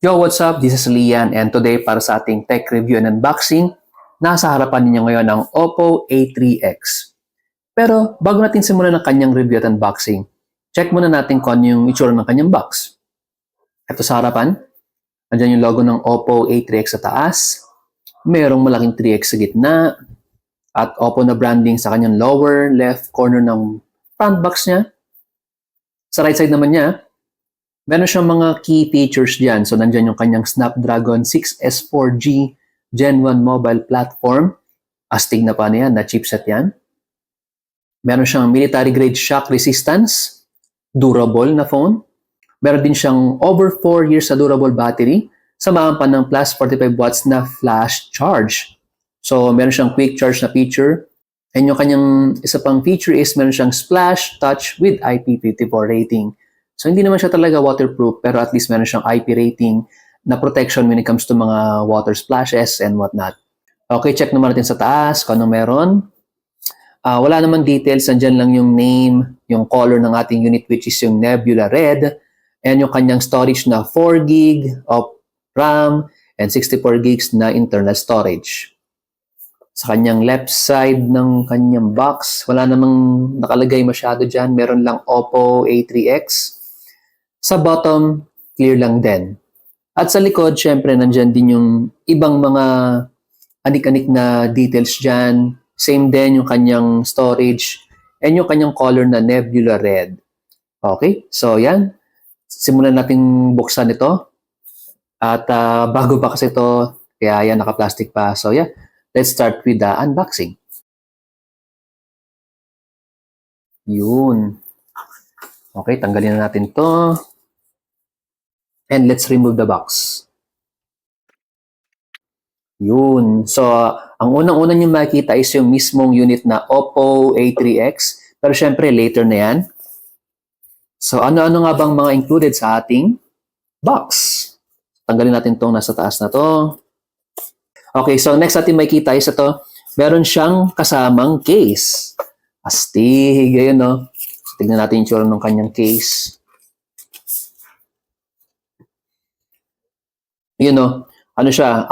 Yo, what's up? This is Lian and today para sa ating tech review and unboxing, nasa harapan ninyo ngayon ang Oppo A3X. Pero bago natin simulan ang kanyang review at unboxing, check muna natin kung ano yung itsura ng kanyang box. Ito sa harapan, andyan yung logo ng Oppo A3X sa taas, mayroong malaking 3X sa gitna, at Oppo na branding sa kanyang lower left corner ng front box niya. Sa right side naman niya, meron siyang mga key features dyan. So, nandyan yung kanyang Snapdragon 6S 4G Gen 1 mobile platform. Astig na pa na yan, na chipset yan. Meron siyang military-grade shock resistance, durable na phone. Meron din siyang over 4 years sa durable battery, samahan pa ng plus 45 watts na flash charge. So, meron siyang quick charge na feature. And yung kanyang isa pang feature is meron siyang splash touch with IP54 rating. So, hindi naman siya talaga waterproof, pero at least meron siyang IP rating na protection when it comes to mga water splashes and whatnot. Okay, check naman natin sa taas kung anong meron. Wala naman details. Nandyan lang yung name, yung color ng ating unit, which is yung Nebula Red, and yung kanyang storage na 4 GB of RAM and 64 GB na internal storage. Sa kanyang left side ng kanyang box, wala namang nakalagay masyado dyan. Meron lang Oppo A3X. Sa bottom, clear lang din. At sa likod, syempre, nandyan din yung ibang mga anik-anik na details dyan. Same din yung kanyang storage and yung kanyang color na Nebula Red. Okay? So, yan. Simulan natin buksan ito. At bago pa kasi ito, kaya yan, naka-plastic pa. So, yeah. Let's start with the unboxing. Yun. Okay, tanggalin na natin to. And let's remove the box. Yun. So, ang unang-unang nyo makikita is yung mismong unit na Oppo A3X. Pero syempre, later na yan. So, ano-ano nga bang mga included sa ating box? Tanggalin natin tong nasa taas na to. Okay, so next natin makikita is ito. Meron siyang kasamang case. Astig, ayun no. So, tignan natin yung tsura ng kanyang case. Yun know, ano siya,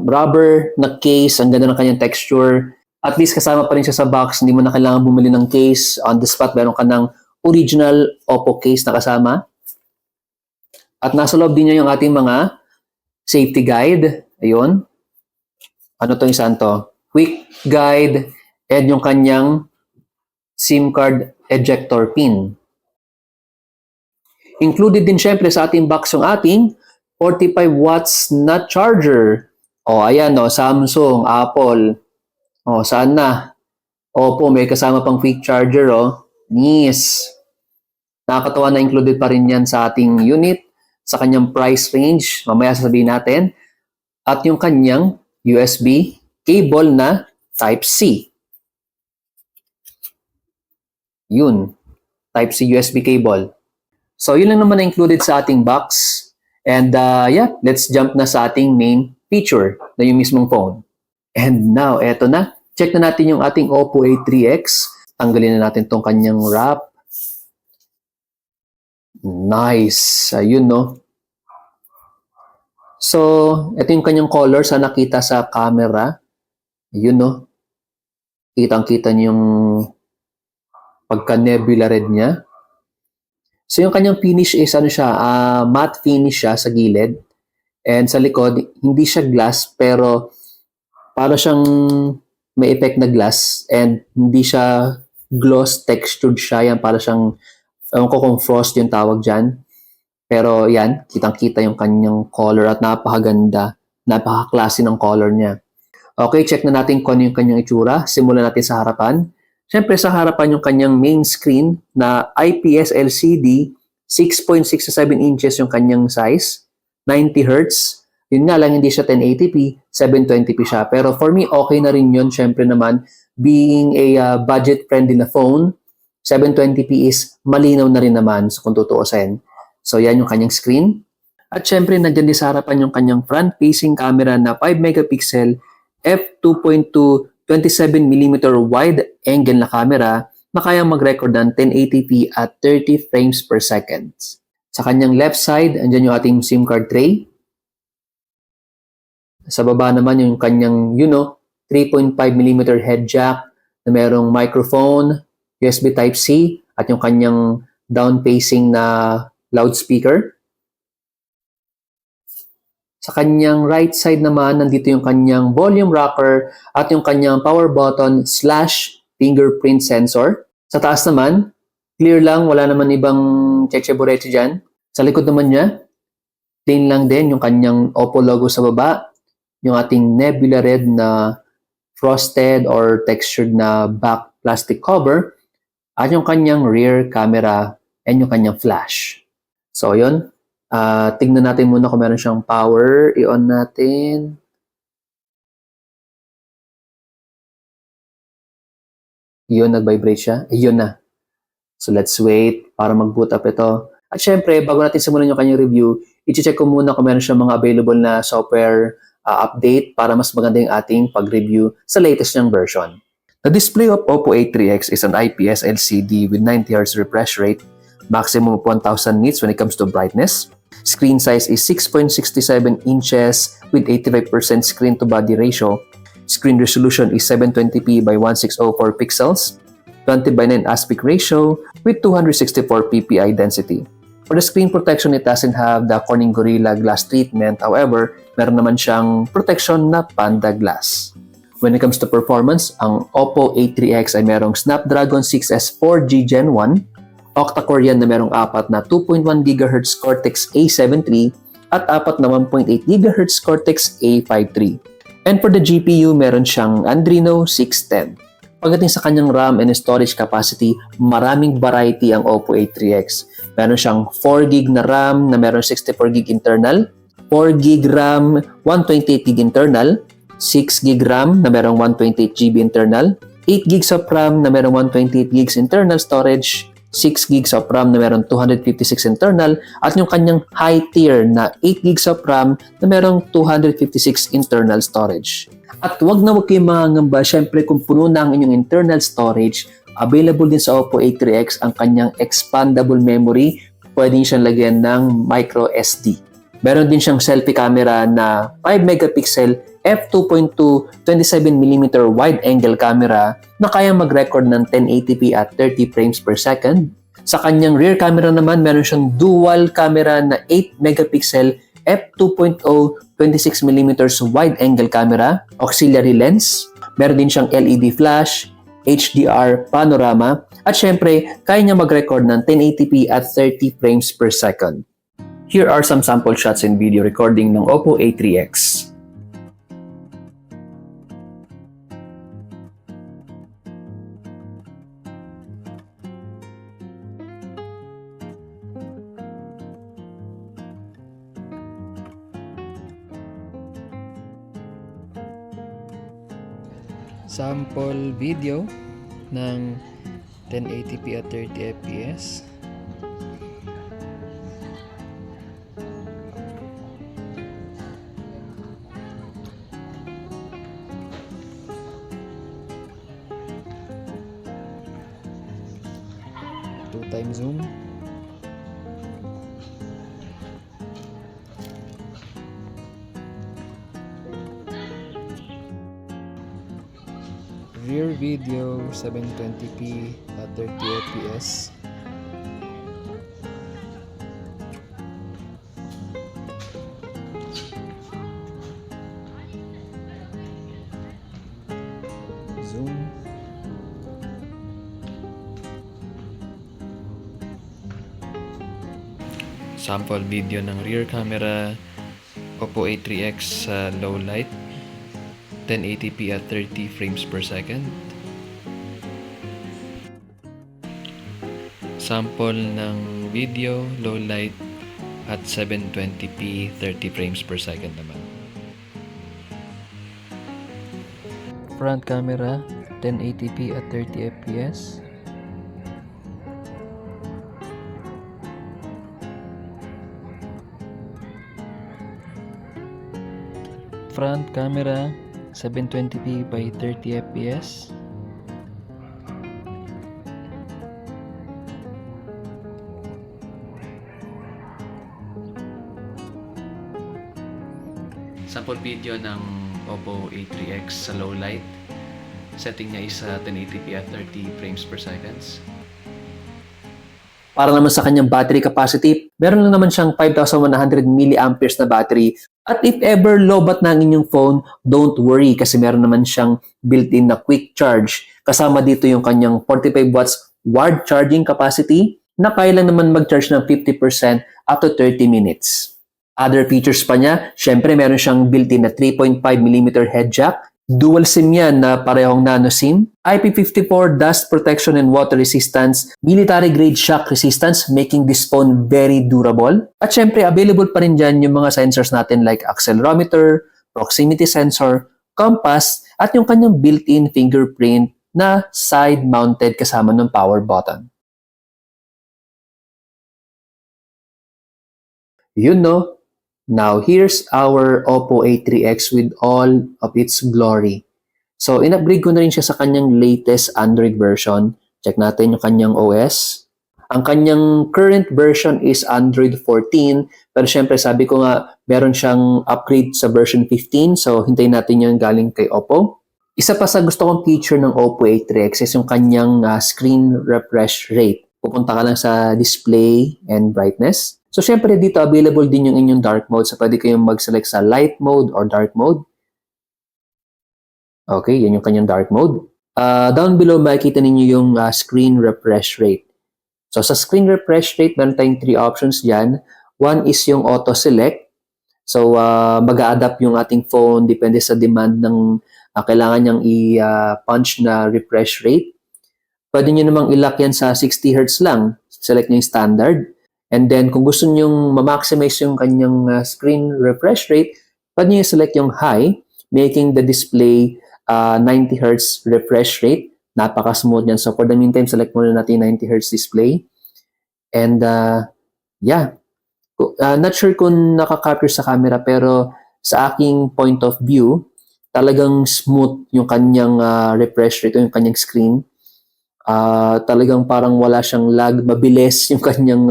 rubber na case, ang ganda ng kanyang texture. At least kasama pa rin siya sa box, hindi mo na kailangan bumili ng case. On the spot, meron ka ng original Oppo case na kasama. At nasa loob din niya yung ating mga safety guide. Ayun. Ano to yung saan to? Quick guide and yung kanyang SIM card ejector pin. Included din syempre sa ating box yung ating 45 watts na charger. O, ayan, no, Samsung, Apple. O, saan na? Oppo, may kasama pang quick charger, o. Nice. Nakakatawa na included pa rin yan sa ating unit, sa kanyang price range. Mamaya sasabihin natin. At yung kanyang USB cable na Type-C. Yun. Type-C USB cable. So, yun lang naman na included sa ating box. And yeah, let's jump na sa ating main feature na yung mismong phone. And now, eto na. Check na natin yung ating Oppo A3X. Tanggalin na natin tong kanyang wrap. Nice. Ayun, no? So, ito yung kanyang color sa nakita sa camera. Ayun, no? Kitang-kita niyo yung pagka-nebula red niya. So, yung kanyang finish is ano siya, matte finish siya sa gilid. And sa likod, hindi siya glass, pero para siyang may effect na glass. And hindi siya gloss textured siya. Yan, para siyang, ewan ko kung frost yung tawag dyan. Pero yan, kitang-kita yung kanyang color at napakaganda. Napaka-classy ng color niya. Okay, check na natin kung ano yung kanyang itsura. Simulan natin sa harapan. Siyempre, sa harapan yung kanyang main screen na IPS LCD, 6.67 inches yung kanyang size, 90 Hz. Yun nga lang, hindi siya 1080p, 720p siya. Pero for me, okay na rin yun. Siyempre naman, being a budget-friendly na phone, 720p is malinaw na rin naman, so kung tutuusin. So, yan yung kanyang screen. At siyempre, nandiyan din sa harapan yung kanyang front-facing camera na 5 megapixel, f2.2 27mm wide angle na camera na kayang mag-record ng 1080p at 30 frames per second. Sa kanyang left side, andyan yung ating SIM card tray. Sa baba naman yung kanyang 3.5mm head jack na merong microphone, USB Type-C, at yung kanyang down-facing na loudspeaker. Sa kanyang right side naman, nandito yung kanyang volume rocker at yung kanyang power button / fingerprint sensor. Sa taas naman, clear lang, wala naman ibang cheche-borete dyan. Sa likod naman niya, plain lang din yung kanyang Oppo logo sa baba, yung ating Nebula Red na frosted or textured na back plastic cover, at yung kanyang rear camera and yung kanyang flash. So, yun. Tingnan natin muna kung meron siyang power. I-on natin. Yun, nag-vibrate siya. Yun na. So, let's wait para mag-boot up ito. At syempre, bago natin simulan yung kanyang review, i-check ko muna kung meron siyang mga available na software update para mas maganda yung ating pag-review sa latest niyang version. The display of Oppo A3X is an IPS LCD with 90Hz refresh rate, maximum of 1000 nits when it comes to brightness. Screen size is 6.67 inches with 85% screen-to-body ratio. Screen resolution is 720p by 1604 pixels, 20 by 9 aspect ratio with 264 ppi density. For the screen protection, it doesn't have the Corning Gorilla Glass treatment. However, meron naman siyang protection na Panda Glass. When it comes to performance, ang Oppo A3X ay merong Snapdragon 6S 4G Gen 1, octa-core yan na merong 4 na 2.1 GHz Cortex-A7 III at 4 na 1.8 GHz Cortex-A5 III. And for the GPU, meron siyang Adreno 610. Pagdating sa kanyang RAM and storage capacity, maraming variety ang Oppo A3X. Meron siyang 4GB na RAM na meron 64GB internal, 4GB RAM, 128GB internal, 6GB RAM na merong 128GB internal, 8GB of RAM na merong 128GB internal storage, 6GB of RAM na meron 256 internal, at yung kanyang high tier na 8GB of RAM na merong 256 internal storage. At wag na wag kayong mangangamba, syempre kung puno na ang inyong internal storage, available din sa Oppo A3X ang kanyang expandable memory, pwede siyang lagyan ng micro SD. Meron din siyang selfie camera na 5 megapixel f2.2 27mm wide-angle camera na kayang mag-record ng 1080p at 30 frames per second. Sa kanyang rear camera naman, meron siyang dual camera na 8 megapixel f2.0 26mm wide-angle camera, auxiliary lens. Meron din siyang LED flash, HDR panorama, at syempre, kaya niya mag-record ng 1080p at 30 frames per second. Here are some sample shots and video recording ng Oppo A3X. Sample video ng 1080p at 30 fps. Two-time zoom. Rear video 720p at 30 fps. Zoom. Sample video ng rear camera Oppo A3X sa low light, 1080p at 30 frames per second. Sample ng video, low light at 720p, 30 frames per second naman. Front camera, 1080p at 30 fps. Front camera, 720p by 30 fps. Sample video ng Oppo A3X sa low light. Setting niya is 1080p at 30 frames per seconds. Para naman sa kanyang battery capacity, meron lang naman siyang 5,100 mAh na battery. At if ever lobat na ang inyong phone, don't worry kasi meron naman siyang built-in na quick charge. Kasama dito yung kanyang 45 watts wired charging capacity na kaya lang naman mag-charge ng 50% up to 30 minutes. Other features pa niya, syempre meron siyang built-in na 3.5mm head jack. Dual SIM yan na parehong nano SIM. IP54 dust protection and water resistance. Military-grade shock resistance making this phone very durable. At syempre, available pa rin dyan yung mga sensors natin like accelerometer, proximity sensor, compass, at yung kanyang built-in fingerprint na side-mounted kasama ng power button. You know, now here's our Oppo A3X with all of its glory. So, in-upgrade ko na rin siya sa kanyang latest Android version. Check natin yung kanyang OS. Ang kanyang current version is Android 14. Pero syempre, sabi ko nga, meron siyang upgrade sa version 15. So, hintayin natin yung galing kay Oppo. Isa pa sa gusto kong feature ng Oppo A3X is yung kanyang screen refresh rate. Pupunta ka lang sa display and brightness. So, syempre dito available din yung inyong dark mode. So, pwede kayong mag-select sa light mode or dark mode. Okay, yan yung kanyang dark mode. Down below, makikita ninyo yung screen refresh rate. So, sa screen refresh rate, meron tayong 3 options dyan. One is yung auto-select. So, mag-a-adapt yung ating phone depende sa demand ng kailangan niyang i-punch na refresh rate. Pwede nyo namang i-lock yan sa 60 Hz lang. Select nyo yung standard. And then, kung gusto nyo ma-maximize yung kanyang screen refresh rate, pwede nyo select yung high, making the display 90 Hz refresh rate. Napaka-smooth yan. So, for the meantime, select muna natin 90 Hz display. And, yeah. Not sure kung nakaka-capture sa camera, pero sa aking point of view, talagang smooth yung kanyang refresh rate o yung kanyang screen. Talagang parang wala siyang lag, mabilis yung kanyang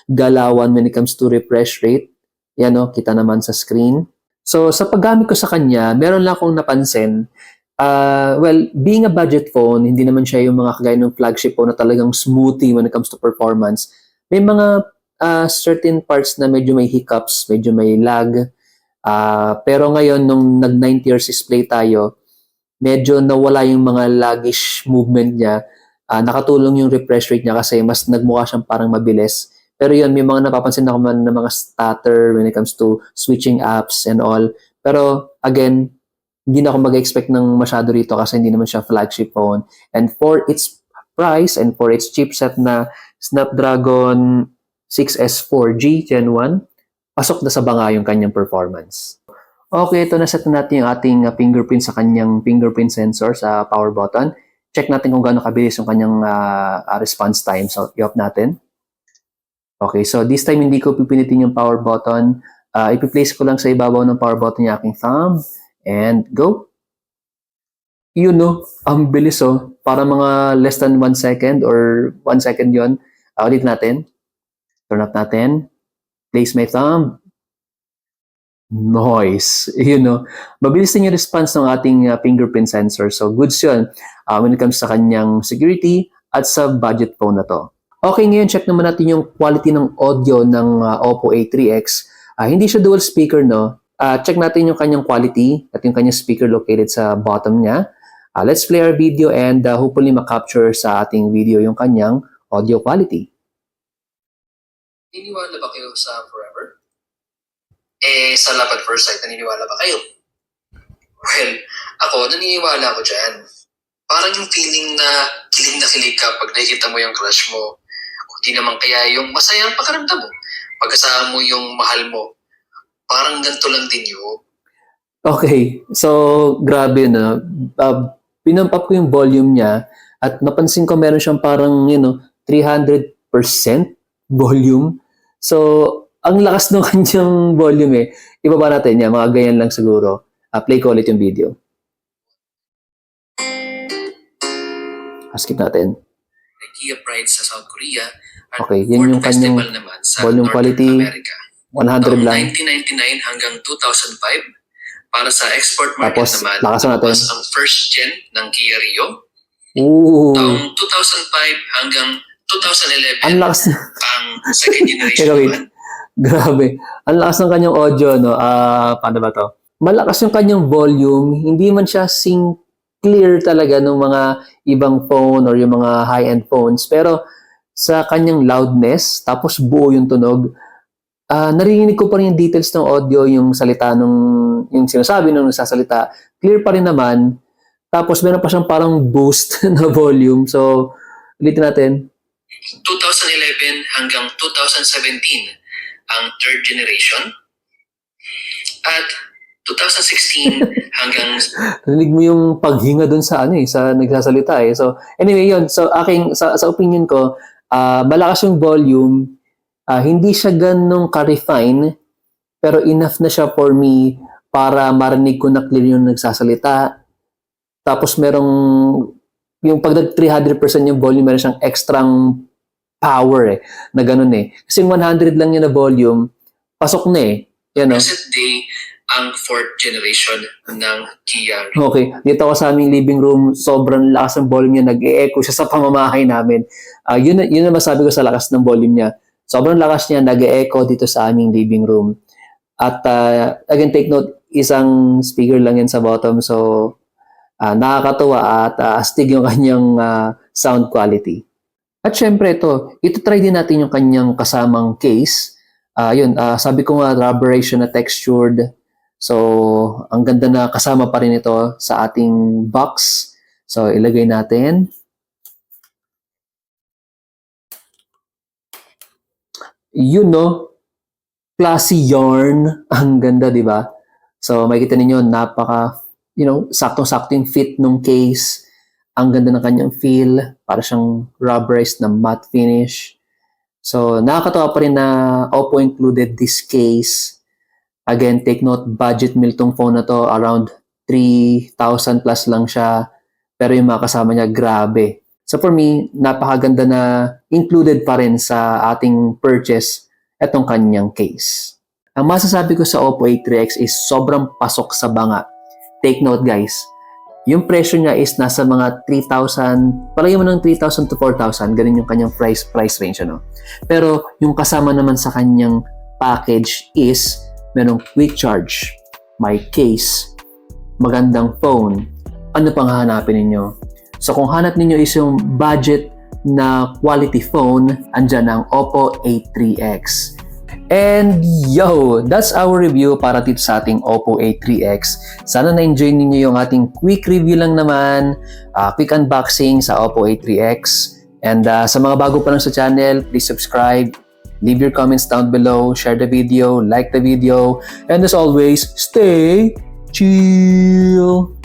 galawan when it comes to refresh rate. Yan o, kita naman sa screen. So, sa paggamit ko sa kanya, meron lang akong napansin. Well, being a budget phone, hindi naman siya yung mga kagaya ng flagship phone na talagang smoothie when it comes to performance. May mga certain parts na medyo may hiccups, medyo may lag. Pero ngayon, nung nag-90 Hz display tayo, medyo nawala yung mga laggish movement niya. Nakatulong yung refresh rate niya kasi mas nagmukha siyang parang mabilis. Pero yun, may mga napapansin ako man na mga stutter when it comes to switching apps and all. Pero again, hindi na ako mag-expect ng masyado rito kasi hindi naman siya flagship phone. And for its price and for its chipset na Snapdragon 6S 4G Gen 1, pasok na sa banga yung kanyang performance. Okay, ito na set natin yung ating fingerprint sa kanyang fingerprint sensor sa power button. Check natin kung gaano kabilis yung kanyang response time. So, i-off natin. Okay, so this time hindi ko pipinitin yung power button. Ipi-place ko lang sa ibabaw ng power button yung aking thumb. And go. You know, ang bilis oh. Para mga less than 1 second or 1 second yon. Ulit natin. Turn up natin. Place my thumb. Noise. You know, mabilis din yung response ng ating fingerprint sensor. So, goods yun when it comes sa kanyang security at sa budget phone na to. Okay, ngayon check naman natin yung quality ng audio ng Oppo A3X. Hindi siya dual speaker, no? Check natin yung kanyang quality at yung kanyang speaker located sa bottom niya. Let's play our video and hopefully makapture sa ating video yung kanyang audio quality. Naniniwala ba kayo sa forever? Sa love at first sight, naniniwala ba kayo? Well, ako, naniniwala ako dyan. Parang yung feeling na kilig ka pag nakikita mo yung crush mo. Kung di naman kaya yung masayang pakaramdam mo. Pagkasama mo yung mahal mo. Parang ganito lang din yun. Okay, so grabe na. Pinump up ko yung volume niya at napansin ko meron siyang parang, 300% volume. So, ang lakas ng kanyang volume eh. Ibaba natin yan, mga ganyan lang siguro. Play ko ulit yung video. Skip natin. Kia Pride sa South Korea. At Okay, yan yung kanyang naman sa volume North quality. America. 100 lang. 1999 hanggang 2005, Para sa export market Tapos, naman, lakasan natin. lumabas ang first gen ng Kia Rio. Ooh. Taong 2005 hanggang 2011 Ang lakas. ang second generation Teka, wait. naman. Grabe. Ang lakas ng kanyang audio, no? Paano ba to? Malakas yung kanyang volume. Hindi man siya clear talaga ng mga ibang phone or yung mga high-end phones. Pero sa kanyang loudness, tapos buo yung tunog, narinig ko pa rin yung details ng audio, yung salita yung sinasabi nung nagsasalita. Clear pa rin naman. Tapos meron pa siyang parang boost na volume. So, ulitin natin. 2011 hanggang 2017 ang third generation. At 2016 hanggang Narinig mo yung paghinga dun sa sa nagsasalita eh. So anyway, yun. So sa opinion ko, malakas yung volume. Hindi siya ganong ka-refine, pero enough na siya for me para marinig ko na clear yung nagsasalita. Tapos merong yung pag 300% yung volume, meron siyang extrang power na ganun Kasi 100 lang yun na volume, pasok na Yan present day ang fourth generation ng Kia Rio. Okay, dito ako sa aming living room, sobrang lakas ng volume niya, nag-e-echo siya sa pamamahay namin. Yun na masabi ko sa lakas ng volume niya. Sobrang lakas niya, nag-e-echo dito sa aming living room. At again, take note, isang speaker lang yan sa bottom, so nakakatuwa at astig yung kanyang sound quality. At syempre ito try din natin yung kanyang kasamang case. Sabi ko nga, rubberization na textured. So, ang ganda na kasama pa rin ito sa ating box. So, ilagay natin. Classy yarn. Ang ganda, di ba? So, makikita ninyo, napaka, saktong-sakto yung fit ng case. Ang ganda ng kanyang feel. Para siyang rubberized na matte finish. So, nakakatawa pa rin na Oppo included this case. Again, take note, budget meal tong phone na to, around 3,000 plus lang siya. Pero yung mga kasama niya, grabe. So for me, napakaganda na included pa rin sa ating purchase itong kanyang case. Ang masasabi ko sa Oppo A3X is sobrang pasok sa banga. Take note guys, yung presyo niya is nasa mga 3,000, palagay mo ng 3,000 to 4,000, ganun yung kanyang price range. Pero yung kasama naman sa kanyang package is merong quick charge, may case, magandang phone. Ano pang hahanapin ninyo? So kung hanap ninyo is yung budget na quality phone, andyan ang Oppo A3X. And that's our review para dito sa ating Oppo A3X. Sana na-enjoy ninyo yung ating quick review lang naman, quick unboxing sa Oppo A3X. And sa mga bago pa lang sa channel, please subscribe. Leave your comments down below, share the video, like the video, and as always, stay chill!